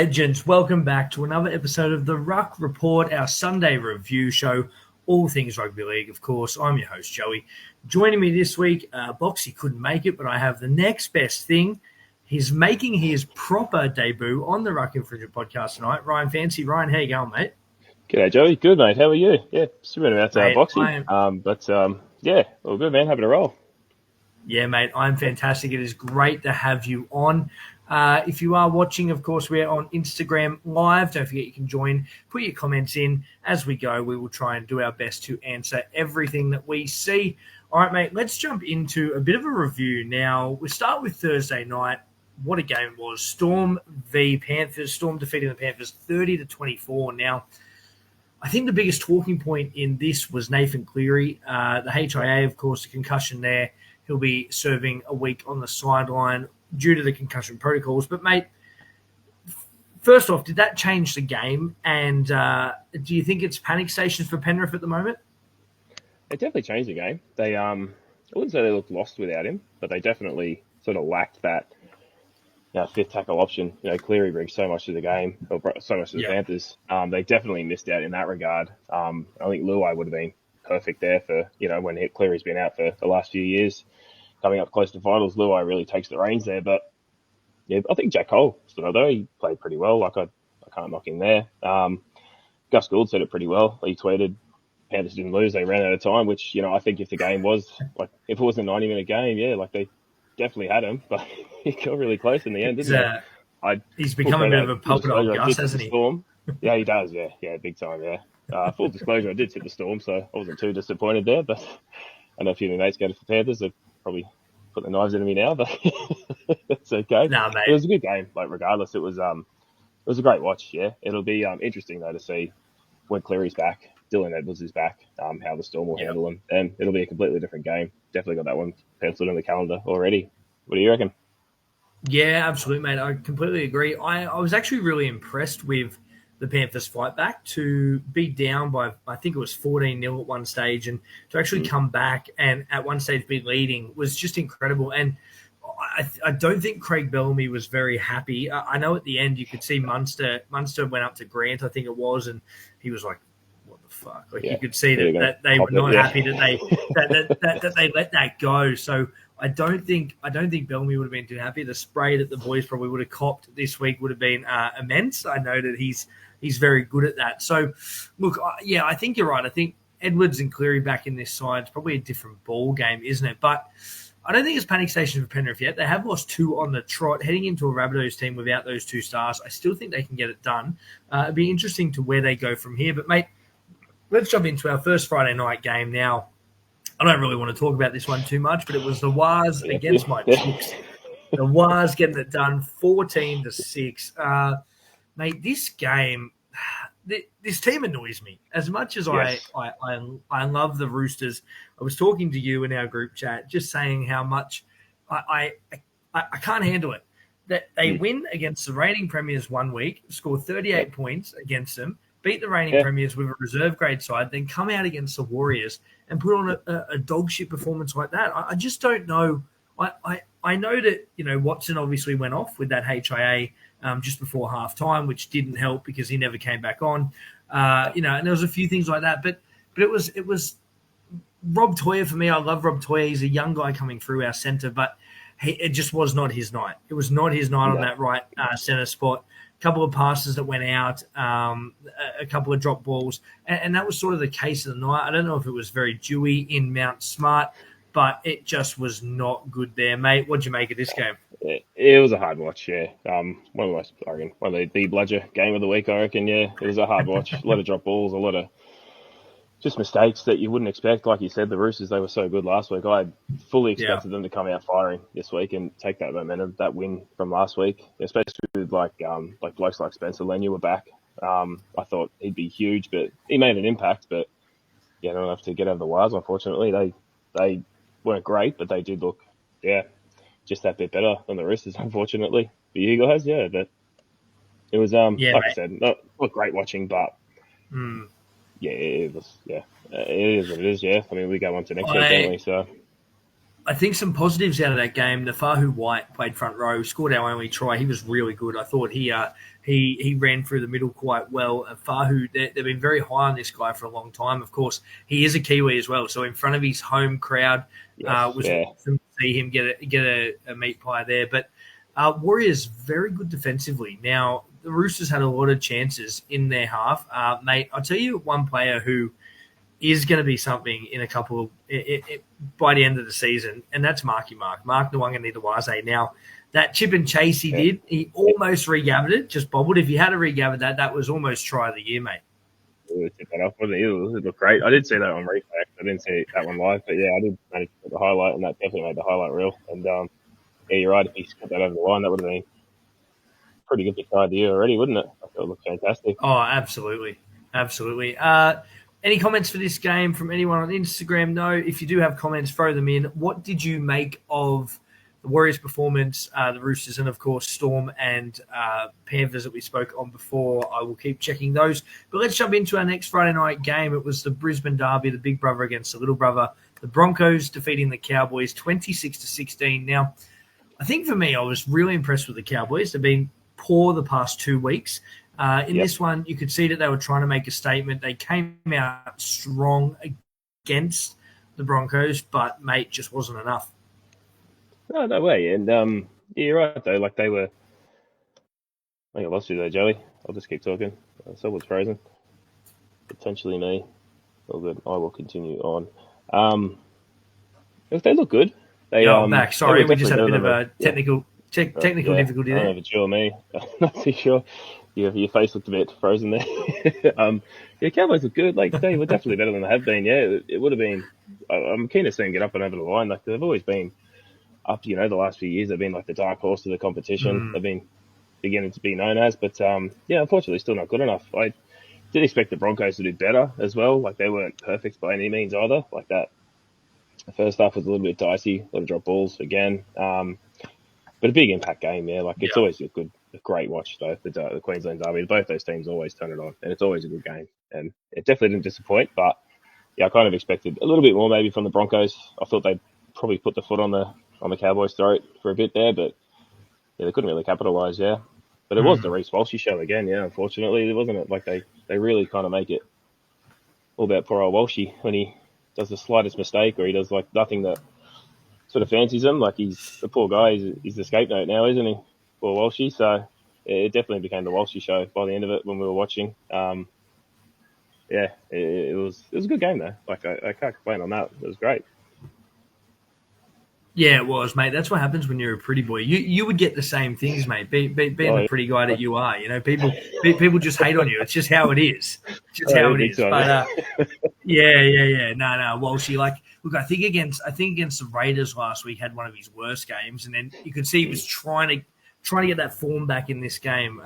Legends, welcome back to another episode of the Ruck Report, our Sunday review show, all things rugby league, of course. I'm your host, Joey. Joining me this week, Boxy couldn't make it, but I have the next best thing. He's making his proper debut on the Ruck Infringement podcast tonight. Ryan Fancy. Ryan, how you going, mate? G'day, Joey. Good, mate. How are you? Yeah, super about Boxy. All good, man. Happy to roll. Yeah, mate, I'm fantastic. It is great to have you on. If you are watching, of course, we're on Instagram Live. Don't forget you can join. Put your comments in. As we go, we will try and do our best to answer everything that we see. All right, mate, let's jump into a bit of a review. Now, we start with Thursday night. What a game it was. Storm v Panthers. Storm defeating the Panthers 30-24. Now, I think the biggest talking point in this was Nathan Cleary. The HIA, of course, the concussion there. He'll be serving a week on the sideline due to the concussion protocols. But, mate, first off, did that change the game? And do you think it's panic stations for Penrith at the moment? It definitely changed the game. They, I wouldn't say they looked lost without him, but they definitely sort of lacked that fifth tackle option. Cleary brings so much to the game, or so much to the Panthers. They definitely missed out in that regard. I think Luai would have been perfect there for, when Cleary's been out for the last few years. Coming up close to finals, Luai really takes the reins there. But, yeah, I think Jack Cole, though, he played pretty well. I can't knock him there. Gus Gould said it pretty well. He tweeted, Panthers didn't lose, they ran out of time, which, I think if the game was, if it was a 90-minute game, they definitely had him, but he got really close in the end, didn't he? He's become a bit of a puppet on Gus, hasn't he? Storm. Yeah, he does, yeah, big time, yeah. Full disclosure, I did tip the Storm, so I wasn't too disappointed there, but I know a few of my mates go to the Panthers, they've probably put the knives into me now, but it's okay. Nah, mate. It was a good game, regardless, it was a great watch, yeah. It'll be interesting, though, to see when Cleary's back, Dylan Edwards is back, how the Storm will handle him, and it'll be a completely different game. Definitely got that one penciled in the calendar already. What do you reckon? Yeah, absolutely, mate. I completely agree. I was actually really impressed with the Panthers' fight back to be down by, I think it was 14-0 at one stage, and to actually come back and at one stage be leading was just incredible. And I don't think Craig Bellamy was very happy. I know at the end you could see Munster went up to Grant, I think it was, and he was like, what the fuck? You could see that they were not happy that they let that go. So I don't think Bellamy would have been too happy. The spray that the boys probably would have copped this week would have been immense. I know that he's very good at that. So, look, I think you're right. I think Edwards and Cleary back in this side is probably a different ball game, isn't it? But I don't think it's panic station for Penrith yet. They have lost 2 on the trot, heading into a Rabbitohs team without those 2 stars. I still think they can get it done. It'd be interesting to where they go from here. But, mate, let's jump into our first Friday night game now. I don't really want to talk about this one too much, but it was the Wars against my Chooks. The Wars getting it done 14-6. Mate, this game, this team annoys me. As much as I love the Roosters, I was talking to you in our group chat, just saying how much I can't handle it. That they win against the reigning premiers one week, score 38 points against them, beat the reigning premiers with a reserve grade side, then come out against the Warriors and put on a dog shit performance like that. I just don't know. I know that, Watson obviously went off with that HIA just before halftime, which didn't help because he never came back on. And there was a few things like that. But it was Rob Toya for me. I love Rob Toya. He's a young guy coming through our centre, but it just was not his night. It was not his night on that right centre spot. A couple of passes that went out, a couple of drop balls, and that was sort of the case of the night. I don't know if it was very dewy in Mount Smart, but it just was not good there, mate. What'd you make of this game? It was a hard watch, yeah. One of the bludger game of the week, I reckon, yeah. It was a hard watch. A lot of drop balls, a lot of just mistakes that you wouldn't expect. Like you said, the Roosters, they were so good last week. I fully expected them to come out firing this week and take that momentum, that win from last week, especially with like blokes like Spencer Leniu were back. I thought he'd be huge, but he made an impact. But not enough to get over the wires, unfortunately. They weren't great, but they did look, just that bit better than the Roosters, unfortunately. For you guys, but it was, I said, not great watching, but it was, it is what it is, I mean, we go on to next week, don't we? So I think some positives out of that game. The Fahu White played front row, scored our only try. He was really good. I thought he ran through the middle quite well. And Fahu, they've been very high on this guy for a long time. Of course, he is a Kiwi as well. So in front of his home crowd, was awesome to see him get a meat pie there. But Warriors very good defensively. Now the Roosters had a lot of chances in their half, mate. I'll tell you one player who is going to be something in a couple by the end of the season, and that's Mark Nwanga. Now, that chip and chase he did, he almost regabbed it, just bobbled. If he had to regabber that was almost try of the year, mate. Tip that off, wasn't it? It looked great. I did see that on replay. I didn't see that one live, but yeah, I did manage to put the highlight, and that definitely made the highlight reel. And yeah, you're right. If he put that over the line, that would have been pretty good beside the year already, wouldn't it? I thought it looked fantastic. Oh, absolutely. Any comments for this game from anyone on Instagram? No. If you do have comments, throw them in. What did you make of the Warriors' performance, the Roosters, and, of course, Storm and Panthers that we spoke on before? I will keep checking those. But let's jump into our next Friday night game. It was the Brisbane Derby, the big brother against the little brother. The Broncos defeating the Cowboys 26-16. Now, I think for me, I was really impressed with the Cowboys. They've been poor the past 2 weeks. In this one, you could see that they were trying to make a statement. They came out strong against the Broncos, but, mate, just wasn't enough. No way. And yeah, you're right, though. Like, they were... I think I lost you there, Joey. I'll just keep talking. Someone's frozen. Potentially me. All good. I will continue on. If they look good. I'm back. Sorry, we just had a bit of a technical difficulty there. I don't know if it's you or me. I'm not too sure. Your face looked a bit frozen there. Yeah, Cowboys look good. Like, they were definitely better than they have been. Yeah, it would have been. I'm keen to see them get up and over the line. Like, they've always been up. The last few years they've been like the dark horse of the competition. They've been beginning to be known as, but yeah, unfortunately, still not good enough. I did expect the Broncos to do better as well. Like, they weren't perfect by any means either. Like that. The first half was a little bit dicey. A lot of drop balls again. But a big impact game, yeah. Like, it's always a great watch, though, the Queensland Derby. Both those teams always turn it on, and it's always a good game. And it definitely didn't disappoint, but yeah, I kind of expected a little bit more maybe from the Broncos. I thought they'd probably put the foot on the Cowboys' throat for a bit there, but yeah, they couldn't really capitalise, yeah. But it was the Reece Walshy show again, yeah, unfortunately. It wasn't like they really kind of make it all about poor old Walshy when he does the slightest mistake or he does like nothing that sort of fancies him. Like, he's the poor guy. He's the scapegoat now, isn't he? Poor Walshy. So it definitely became the Walshy show by the end of it when we were watching. Yeah, it was a good game though. Like, I can't complain on that. It was great. Yeah, it was, mate. That's what happens when you're a pretty boy. You would get the same things, mate. Being the pretty guy that you are, people just hate on you. It's just how it is. It's just how it is. But yeah. No. Walshy, like, look, I think against the Raiders last week had one of his worst games, and then you could see he was trying to get that form back in this game.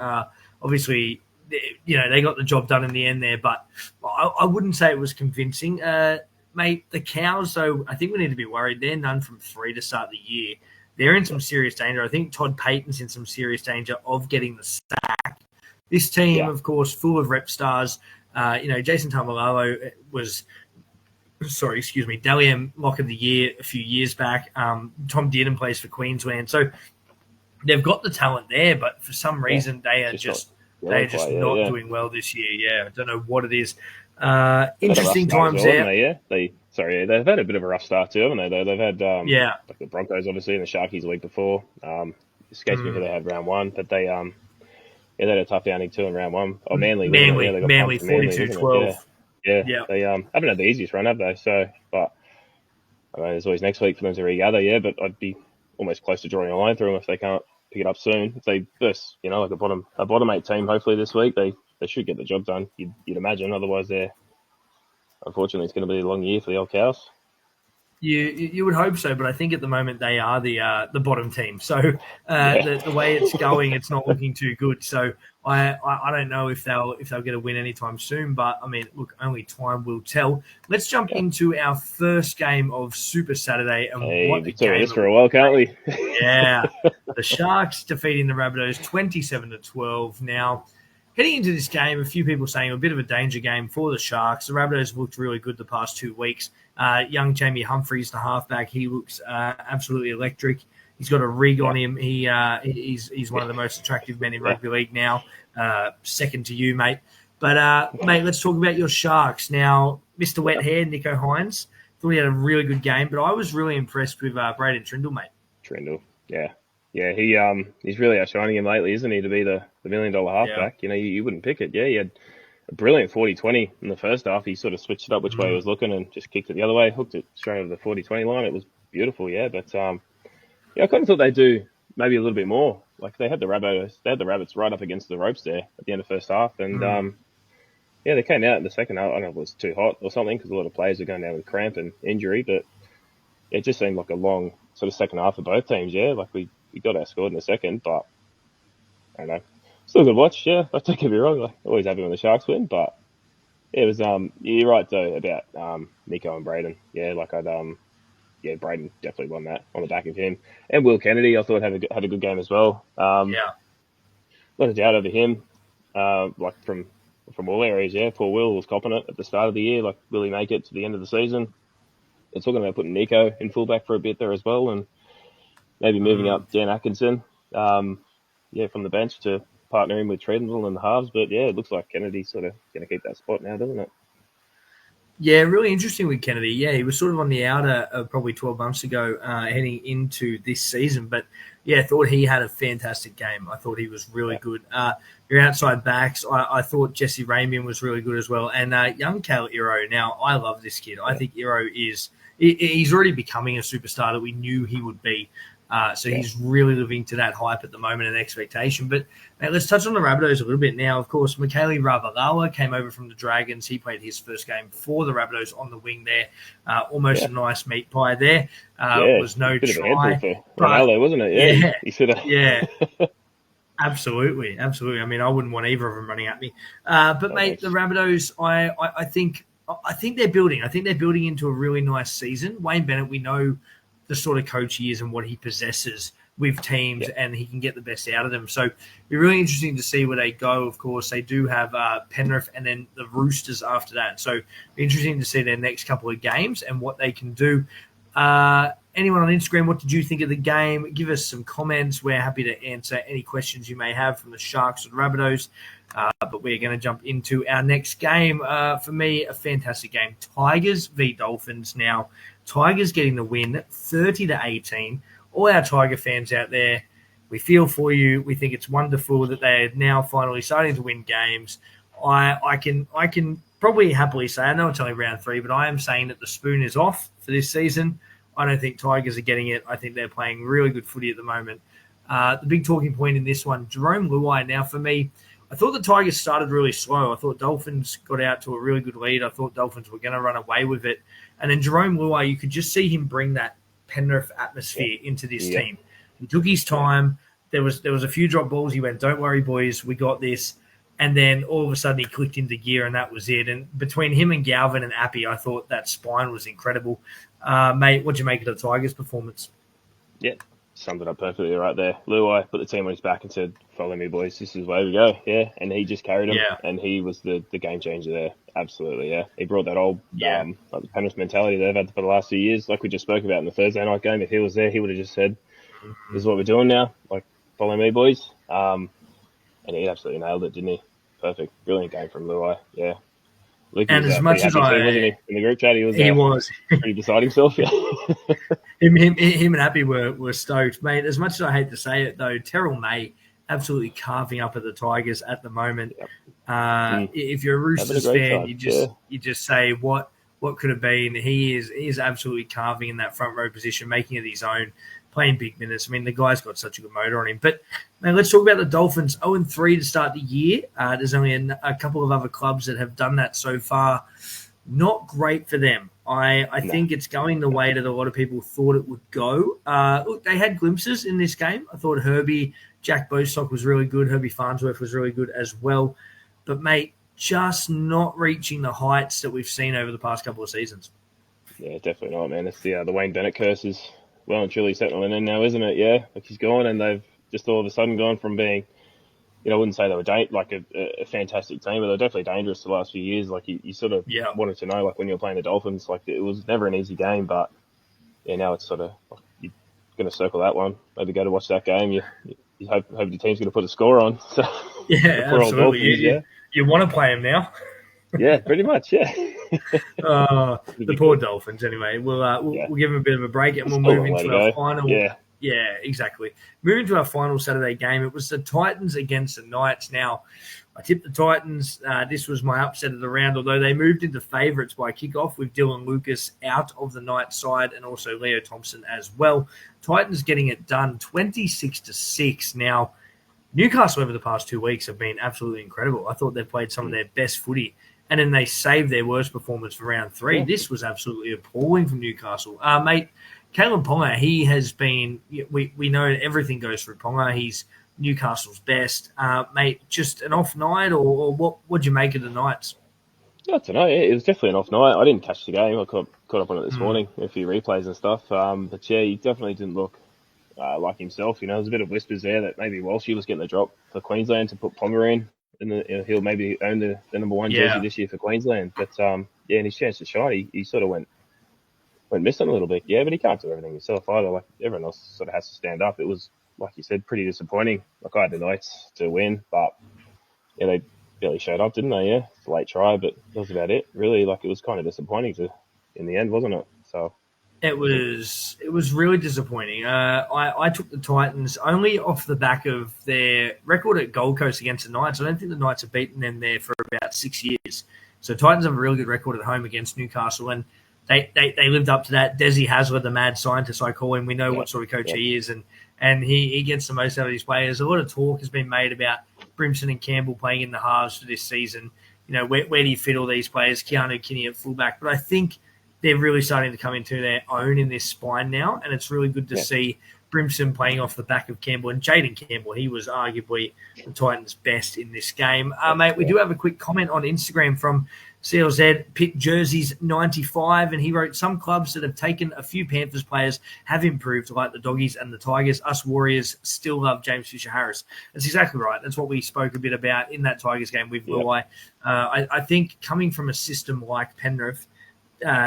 Obviously, they got the job done in the end there, but I wouldn't say it was convincing. Mate, the Cows, though, I think we need to be worried. They're none from 3 to start the year. They're in some serious danger. I think Todd Payton's in some serious danger of getting the sack. This team, of course, full of rep stars. Jason Tamalalo was, Dally M Lock of the Year a few years back. Tom Dearden plays for Queensland. So they've got the talent there, but for some reason they are just not doing well this year. Yeah, I don't know what it is. Interesting times there. They've had a bit of a rough start too, haven't they? They've had like the Broncos obviously and the Sharkies the week before. Escapes me who they had round one, but they had a tough outing too in round one. Oh, Manly 42-12. Yeah. They haven't had the easiest run, have they? So, but I mean, there's always next week for them to regather. Yeah, but I'd be almost close to drawing a line through them if they can't pick it up soon. If they burst, like a bottom 8 team, hopefully this week they should get the job done. You'd imagine. Otherwise, unfortunately, it's going to be a long year for the old Cows. You would hope so, but I think at the moment they are the bottom team. So the way it's going, it's not looking too good. So I don't know if they'll get a win anytime soon. But I mean, look, only time will tell. Let's jump into our first game of Super Saturday and what the game is for a while, can't we? Yeah, the Sharks defeating the Rabbitohs 27-12. Now, heading into this game, a few people saying a bit of a danger game for the Sharks. The Rabbitohs have looked really good the past 2 weeks. Young Jamie Humphries, the halfback, he looks absolutely electric. He's got a rig on him. He's one of the most attractive men in rugby league now. Second to you, mate. But, mate, let's talk about your Sharks. Now, Mr. Wet Hair, Nico Hines, thought he had a really good game, but I was really impressed with Braden Trindle, mate. Trindle, yeah. Yeah, he's really outshining him lately, isn't he, to be the $1 million halfback? Yeah. You wouldn't pick it. Yeah, he had a brilliant 40-20 in the first half. He sort of switched it up which way he was looking and just kicked it the other way, hooked it straight over the 40-20 line. It was beautiful, yeah. But, I kind of thought they'd do maybe a little bit more. Like, they had the Rabbits right up against the ropes there at the end of the first half. And, they came out in the second half. I don't know if it was too hot or something because a lot of players were going down with cramp and injury. But it just seemed like a long sort of second half for both teams, yeah. Like, we got outscored in the second, but I don't know. Still a good watch, yeah. Don't get me wrong. Like, always happy when the Sharks win, but it was you're right though about Nico and Braden. Yeah, like Braden definitely won that on the back of him. And Will Kennedy, I thought had a good game as well. Not a doubt over him. Like from all areas, yeah. Poor Will was copping it at the start of the year. Like, will he make it to the end of the season? They're talking about putting Nico in fullback for a bit there as well, and maybe moving up Dan Atkinson, from the bench to partner him with Trindle in the halves. But, yeah, it looks like Kennedy's sort of going to keep that spot now, doesn't it? Yeah, really interesting with Kennedy. Yeah, he was sort of on the outer probably 12 months ago heading into this season. But, yeah, I thought he had a fantastic game. I thought he was really good. Your outside backs, I thought Jesse Ramian was really good as well. And young Kale Iro. Now, I love this kid. I think Iro he's already becoming a superstar that we knew he would be. He's really living to that hype at the moment and expectation. But mate, let's touch on the Rabbitohs a little bit now. Of course, Michaeli Ravalawa came over from the Dragons. He played his first game for the Rabbitohs on the wing there. Almost a nice meat pie there. Was no bit try. Of a for Ronaldo, wasn't it? Yeah. He should have. Yeah. Absolutely. I mean, I wouldn't want either of them running at me. But mate, the Rabbitohs, I think they're building. I think they're building into a really nice season. Wayne Bennett, we know the sort of coach he is and what he possesses with teams, and he can get the best out of them. So it'll be really interesting to see where they go. Of course, they do have Penrith and then the Roosters after that. So interesting to see their next couple of games and what they can do. Anyone on Instagram, what did you think of the game? Give us some comments. We're happy to answer any questions you may have from the Sharks or the Rabbitohs. But we're going to jump into our next game. For me, a fantastic game. Tigers v Dolphins. Now, Tigers getting the win, 30-18. All our Tiger fans out there, we feel for you. We think it's wonderful that they're now finally starting to win games. I can probably happily say, I know it's only round 3, but I am saying that the spoon is off for this season. I don't think Tigers are getting it. I think they're playing really good footy at the moment. The big talking point in this one, Jerome Luai. Now, for me, I thought the Tigers started really slow. I thought Dolphins got out to a really good lead. I thought Dolphins were going to run away with it. And then Jerome Luai, you could just see him bring that Penrith atmosphere into this team. He took his time. There was a few drop balls. He went, don't worry, boys, we got this. And then all of a sudden he clicked into gear, and that was it. And between him and Galvin and Appy, I thought that spine was incredible. Mate, what'd you make of the Tigers' performance? Yeah, summed it up perfectly right there. Luai put the team on his back and said, follow me, boys. This is the way we go. Yeah, and he just carried them. And he was the game changer there. Absolutely, yeah. He brought that old like the Penrith mentality they've had for the last few years, like we just spoke about in the Thursday night game. If he was there, he would have just said, this is what we're doing now. Like, follow me, boys. And he absolutely nailed it, didn't he? Perfect. Brilliant game from Luai. Yeah. Luke and was, as much as wasn't he? In the group chat, he was pretty beside himself. Yeah. him and Appy were stoked, mate. As much as I hate to say it, though, Terrell May absolutely carving up at the Tigers at the moment. If you're a Roosters fan, you just say what could have been. He is absolutely carving in that front row position, making it his own, playing big minutes. I mean, the guy's got such a good motor on him. But man, let's talk about the Dolphins. 0-3 to start the year. There's only a couple of other clubs that have done that so far. Not great for them. I think it's going the way that a lot of people thought it would go. Look, they had glimpses in this game. I thought Jack Bostock was really good. Herbie Farnsworth was really good as well. But, mate, just not reaching the heights that we've seen over the past couple of seasons. Yeah, definitely not, man. It's the Wayne Bennett curse is well and truly settling in now, isn't it? Yeah, like he's gone, and they've just all of a sudden gone from being I wouldn't say they were a fantastic team, but they were definitely dangerous the last few years. Like you sort of Yeah. wanted to know, like when you were playing the Dolphins, like it was never an easy game, but yeah, now it's sort of like you're going to circle that one. Maybe go to watch that game. You hope your team's going to put a score on. So the Yeah, poor old absolutely. Dolphins, yeah. You want to play him now. Yeah, pretty much, yeah. The poor Dolphins. Anyway, we'll give them a bit of a break, and we'll move into our final. Yeah. Yeah, exactly. Moving to our final Saturday game, it was the Titans against the Knights. Now, I tipped the Titans. This was my upset of the round, although they moved into favourites by kickoff with Dylan Lucas out of the Knights side and also Leo Thompson as well. Titans getting it done 26-6. Now, Newcastle over the past 2 weeks have been absolutely incredible. I thought they played some of their best footy, and then they saved their worst performance for round 3. Yeah. This was absolutely appalling from Newcastle. Mate, Caleb Ponga, he has been – we know everything goes through Ponga. He's Newcastle's best. Mate, just an off night, or what'd you make of the Knights? I don't know. It was definitely an off night. I didn't catch the game. I caught up on it this morning, a few replays and stuff. But, yeah, he definitely didn't look like himself. There's a bit of whispers there that maybe Walshy was getting the drop for Queensland to put Ponga in. And he'll maybe own the number 1 jersey this year for Queensland. But, yeah, and his chance to shine, he sort of went missing a little bit. Yeah, but he can't do everything himself either. Like, everyone else sort of has to stand up. It was, like you said, pretty disappointing. Like, I had the Knights to win, but, yeah, they barely showed up, didn't they? Yeah, it's a late try, but that was about it. Really, like, it was kind of disappointing in the end, wasn't it? So it was really disappointing. I took the Titans only off the back of their record at Gold Coast against the Knights. I don't think the Knights have beaten them there for about 6 years. So Titans have a really good record at home against Newcastle, and they lived up to that. Desi Hasler, the mad scientist, I call him. We know what sort of coach he is, and he gets the most out of his players. A lot of talk has been made about Brimson and Campbell playing in the halves for this season. Where do you fit all these players? Keanu Kinney at fullback. But I think they're really starting to come into their own in this spine now, and it's really good to see Brimson playing off the back of Campbell. And Jaden Campbell, he was arguably the Titans' best in this game. Mate, we do have a quick comment on Instagram from CLZ, Pick Jerseys 95, and he wrote, some clubs that have taken a few Panthers players have improved, like the Doggies and the Tigers. Us Warriors still love James Fisher-Harris. That's exactly right. That's what we spoke a bit about in that Tigers game with Luai. I think coming from a system like Penrith,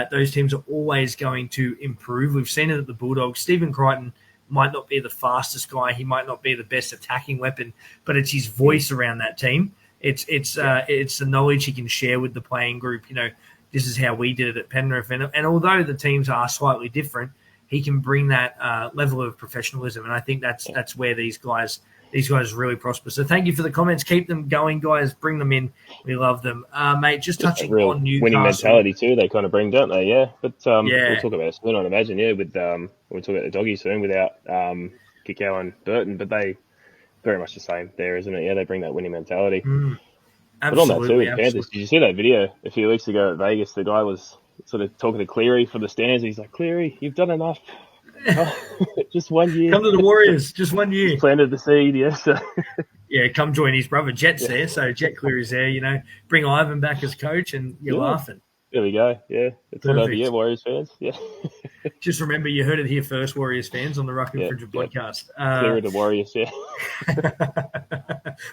those teams are always going to improve. We've seen it at the Bulldogs. Stephen Crichton might not be the fastest guy. He might not be the best attacking weapon, but it's his voice around that team. It's the knowledge he can share with the playing group. This is how we did it at Penrith. And although the teams are slightly different, he can bring that level of professionalism. And I think that's where these guys really prosper. So thank you for the comments. Keep them going, guys. Bring them in. We love them. Mate, just touching on Newcastle. Winning mentality too, they kind of bring, don't they? Yeah. But we'll talk about it soon, I'd imagine, with we'll talk about the Doggies soon without Kikau and Burton, but they very much the same there, isn't it? Yeah, they bring that winning mentality. But on that too, with the Panthers, did you see that video a few weeks ago at Vegas? The guy was sort of talking to Cleary from the stands. He's like, Cleary, you've done enough. Just 1 year. Come to the Warriors, just 1 year. Planted the seed, yes. Yeah, come join his brother. Jet's there, so Jet Cleary's there. Bring Ivan back as coach, and you're laughing. There we go. Yeah, it's all over here, Warriors fans. Yeah. Just remember, you heard it here first, Warriors fans, on the Ruck Report podcast. Clear the Warriors, yeah.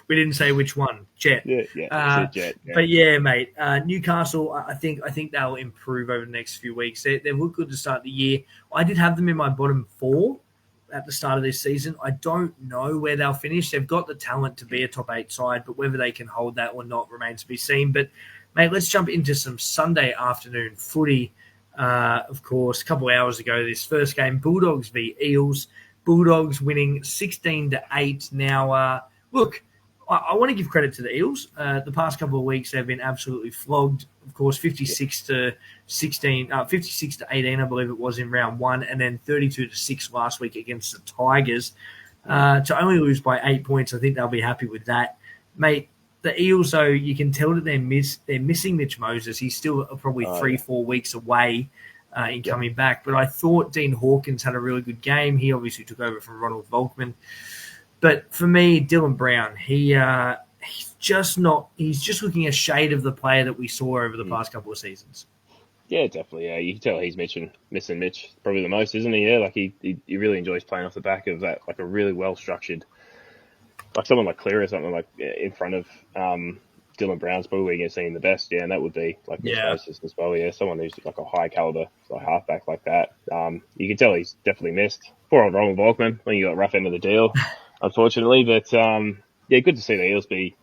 We didn't say which one. Jet. Yeah. Jet. Yeah. But yeah, mate. Newcastle, I think they'll improve over the next few weeks. They look good to start the year. I did have them in my bottom 4 at the start of this season. I don't know where they'll finish. They've got the talent to be a top 8 side, but whether they can hold that or not remains to be seen. But mate, let's jump into some Sunday afternoon footy. Of course, a couple of hours ago, this first game, Bulldogs v Eels. Bulldogs winning 16-8. Now, look, I want to give credit to the Eels. The past couple of weeks, they've been absolutely flogged. Of course, 56-16, 56-18, I believe it was in round 1, and then 32-6 last week against the Tigers. To only lose by 8 points, I think they'll be happy with that. Mate, the Eels, though, you can tell that they're missing Mitch Moses. He's still probably 3-4 weeks away in coming back. But I thought Dean Hawkins had a really good game. He obviously took over from Ronald Volkman. But for me, Dylan Brown, he's just looking a shade of the player that we saw over the past couple of seasons. Yeah, definitely. Yeah, you can tell he's missing Mitch probably the most, isn't he? Yeah, like he really enjoys playing off the back of that, like a really well structured like someone like Cleary or something like in front of Dylan Brown's probably where you're going to see him the best. Yeah, and that would be like the closest as well. Yeah, someone who's like a high caliber like halfback like that. You can tell he's definitely missed. Poor old Roland Volkman when you got rough end of the deal, unfortunately. But yeah, good to see the Eels be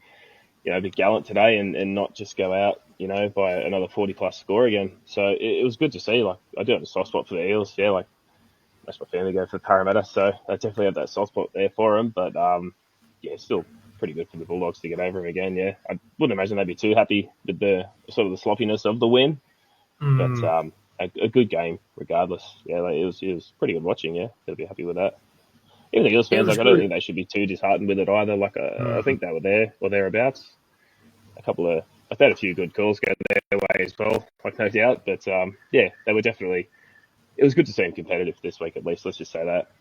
a bit gallant today and not just go out by another 40+ score again. So it was good to see. Like I do have a soft spot for the Eels. Yeah, like most of my family go for Parramatta, so I definitely have that soft spot there for them. But yeah, still pretty good for the Bulldogs to get over him again. Yeah, I wouldn't imagine they'd be too happy with the sort of the sloppiness of the win, but a good game regardless. Yeah, like, it was pretty good watching. Yeah, they'll be happy with that. Even the Eels fans, like, I don't think they should be too disheartened with it either. Like I think they were there or thereabouts. I've had a few good calls go their way as well, like no doubt. But yeah, they were definitely. It was good to see them competitive this week at least. Let's just say that.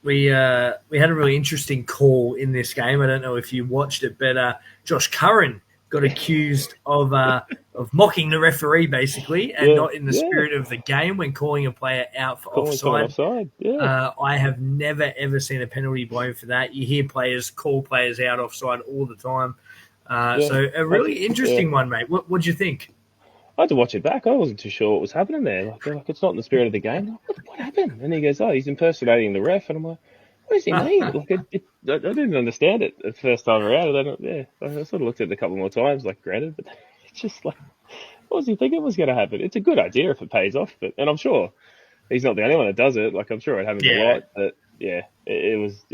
We had a really interesting call in this game. I don't know if you watched it, but Josh Curran got accused of mocking the referee basically, and not in the spirit of the game when calling a player out for offside. Yeah. I have never ever seen a penalty blown for that. You hear players call players out offside all the time. So a really interesting one, mate. What do you think? I had to watch it back. I wasn't too sure what was happening there. Like it's not in the spirit of the game. Like, what happened? And he goes, "Oh, he's impersonating the ref." And I'm like, "What does he mean?" Like, I didn't understand it the first time around. I sort of looked at it a couple more times, like granted, but it's just like, what was he thinking was going to happen? It's a good idea if it pays off, and I'm sure he's not the only one that does it. Like I'm sure it happens a lot, but yeah, it was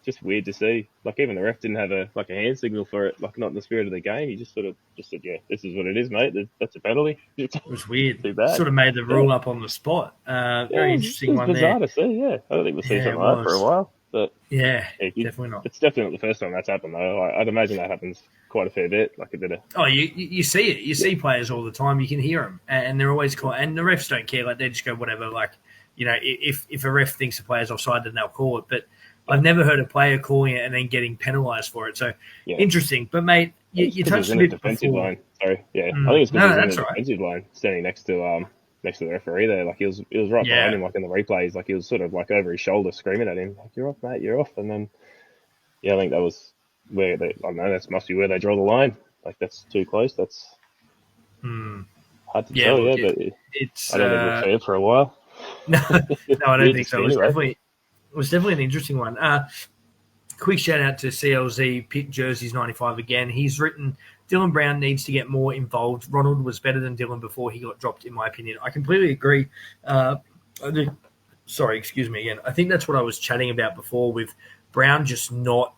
just weird to see. Like even the ref didn't have a hand signal for it. Like not in the spirit of the game. He just sort of said, "Yeah, this is what it is, mate. That's a penalty." It was weird. Too bad. Sort of made the rule up on the spot. Very interesting one there. It was bizarre to see. Yeah, I don't think we'll see something like that for a while. But definitely not. It's definitely not the first time that's happened though. I'd imagine that happens quite a fair bit. Like a bit of. Oh, you see it. You see players all the time. You can hear them, and they're always caught. And the refs don't care. Like they just go whatever. Like if a ref thinks the player's offside, then they'll call it. But I've never heard a player calling it and then getting penalised for it. So interesting. But mate, you touched a bit defensive before. Line. Sorry, yeah, I think it's because he was in the defensive line, standing next to the referee there. Like he was right behind him, like in the replays. Like he was sort of like over his shoulder, screaming at him, like "You're off, mate, you're off." And then I think that was where I don't know. That must be where they draw the line. Like that's too close. That's hard to tell. Look, but I don't think we'll see it for a while. No, I don't think so. It was definitely an interesting one. Quick shout out to CLZ, pick jerseys 95 again. He's written, Dylan Brown needs to get more involved. Ronald was better than Dylan before he got dropped, in my opinion. I completely agree. Excuse me again. I think that's what I was chatting about before with Brown just not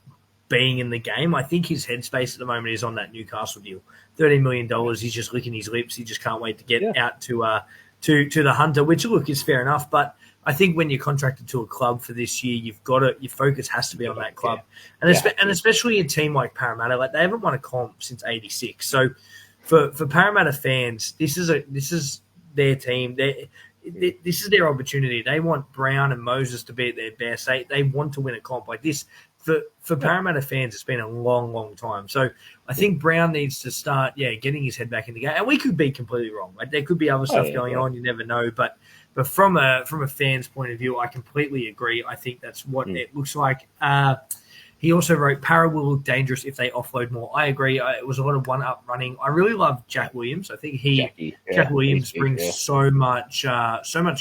being in the game. I think his headspace at the moment is on that Newcastle deal. $13 million. He's just licking his lips. He just can't wait to get out to the Hunter, which, look, is fair enough. But I think when you're contracted to a club for this year, your focus has to be on that club. And especially a team like Parramatta, like they haven't won a comp since 86. So for Parramatta fans, this is their team. This is their opportunity. They want Brown and Moses to be at their best. They want to win a comp like this. For Parramatta fans, it's been a long, long time. So I think Brown needs to start, getting his head back in the game. And we could be completely wrong. Like there could be other stuff going on. You never know. But from a fan's point of view, I completely agree. I think that's what it looks like. He also wrote, Para will look dangerous if they offload more. I agree. It was a lot of one-up running. I really love Jack Williams. I think Jack Williams brings so much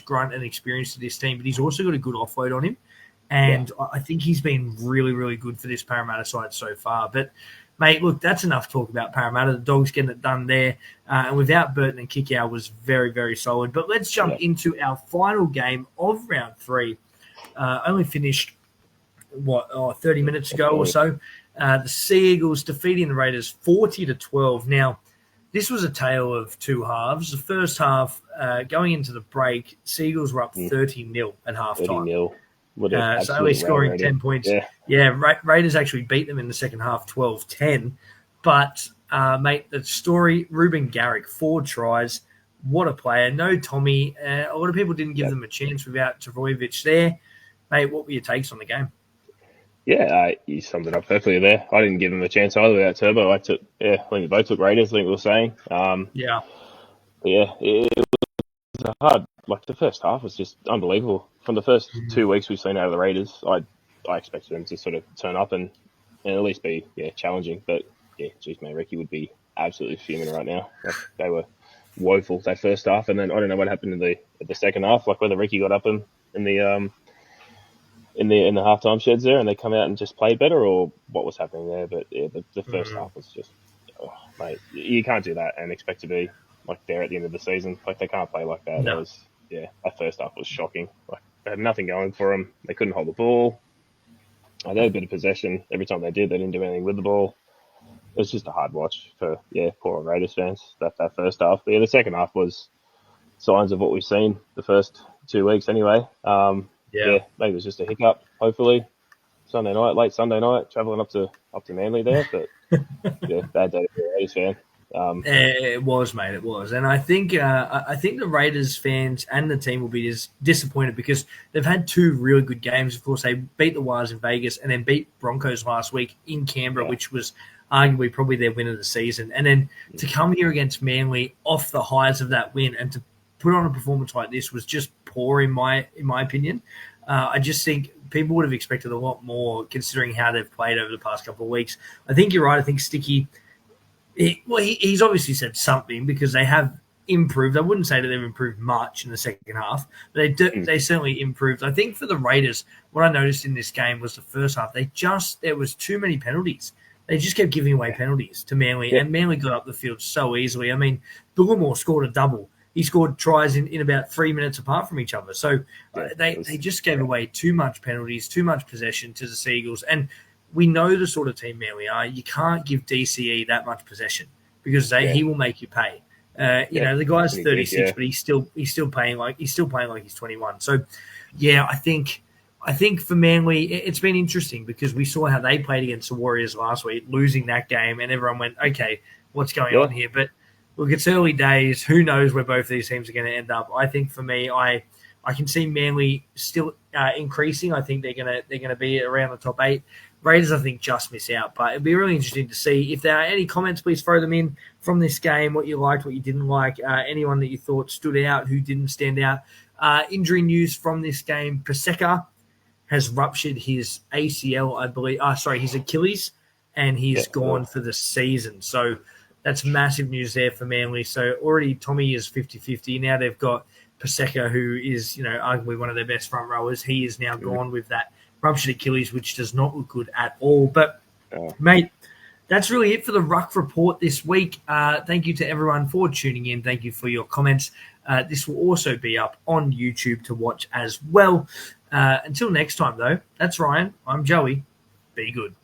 grunt and experience to this team, but he's also got a good offload on him. And I think he's been really, really good for this Parramatta side so far. But, mate, look, that's enough talk about Parramatta. The Dogs getting it done there. And without Burton and Kickow was very, very solid. But let's jump into our final game of round 3. Only finished, 30 minutes ago or so. The Sea Eagles defeating the Raiders 40-12. Now, this was a tale of two halves. The first half, going into the break, Sea Eagles were up 30-0 at halftime. 30-0. So only scoring 10 points. Raiders actually beat them in the second half 12-10. But, mate, the story, Ruben Garrick, 4 tries. What a player. No Tommy. A lot of people didn't give them a chance without Travojevic there. Mate, what were your takes on the game? Yeah, you summed it up perfectly there. I didn't give them a chance either without Turbo. I think we both took Raiders, I think we were saying. It was hard. Like, the first half was just unbelievable. From the first 2 weeks we've seen out of the Raiders, I expected them to sort of turn up and and at least be challenging. But yeah, geez, man, Ricky would be absolutely fuming right now. Like, they were woeful that first half, and then I don't know what happened in the second half. Like whether Ricky got up in the in the halftime sheds there, and they come out and just played better, or what was happening there. But yeah, the first half was just, mate, you can't do that and expect to be like there at the end of the season. Like they can't play like that. No. That first half was shocking. Like they had nothing going for them. They couldn't hold the ball. They had a bit of possession. Every time they didn't do anything with the ball. It was just a hard watch for poor Raiders fans. That first half. But yeah, the second half was signs of what we've seen the first 2 weeks anyway. Maybe it was just a hiccup. Hopefully, late Sunday night, travelling up to Manly there. But bad day for a Raiders fan. It was, mate. It was, and I think the Raiders fans and the team will be disappointed because they've had two really good games. Of course, they beat the Wires in Vegas and then beat Broncos last week in Canberra, which was arguably probably their win of the season. And then to come here against Manly off the highs of that win and to put on a performance like this was just poor in my opinion. I just think people would have expected a lot more considering how they've played over the past couple of weeks. I think you're right. I think Sticky. He's obviously said something because they have improved. I wouldn't say that they've improved much in the second half, but they certainly improved. I think for the Raiders, what I noticed in this game was the first half, there was too many penalties. They just kept giving away penalties to Manly, and Manly got up the field so easily. I mean, Bullimore scored a double. He scored tries in about 3 minutes apart from each other. So they just gave away too much penalties, too much possession to the Seagulls. And we know the sort of team Manly are. You can't give DCE that much possession because he will make you pay. The guy's 36, but he's still playing like he's 21. So, I think for Manly, it's been interesting because we saw how they played against the Warriors last week, losing that game, and everyone went, okay, what's going on here? But look, it's early days. Who knows where both these teams are going to end up? I think for me, I can see Manly still increasing. I think they're gonna be around the top 8. Raiders, I think, just miss out. But it'd be really interesting to see. If there are any comments, please throw them in from this game, what you liked, what you didn't like, anyone that you thought stood out, who didn't stand out. Injury news from this game, Paseka has ruptured his ACL, I believe. His Achilles, and he's gone for the season. So that's massive news there for Manly. So already Tommy is 50-50. Now they've got Paseka, who is, arguably one of their best front rowers. He is now gone with that ruptured Achilles, which does not look good at all. But, mate, that's really it for the Ruck Report this week. Thank you to everyone for tuning in. Thank you for your comments. This will also be up on YouTube to watch as well. Until next time, though, that's Ryan. I'm Joey. Be good.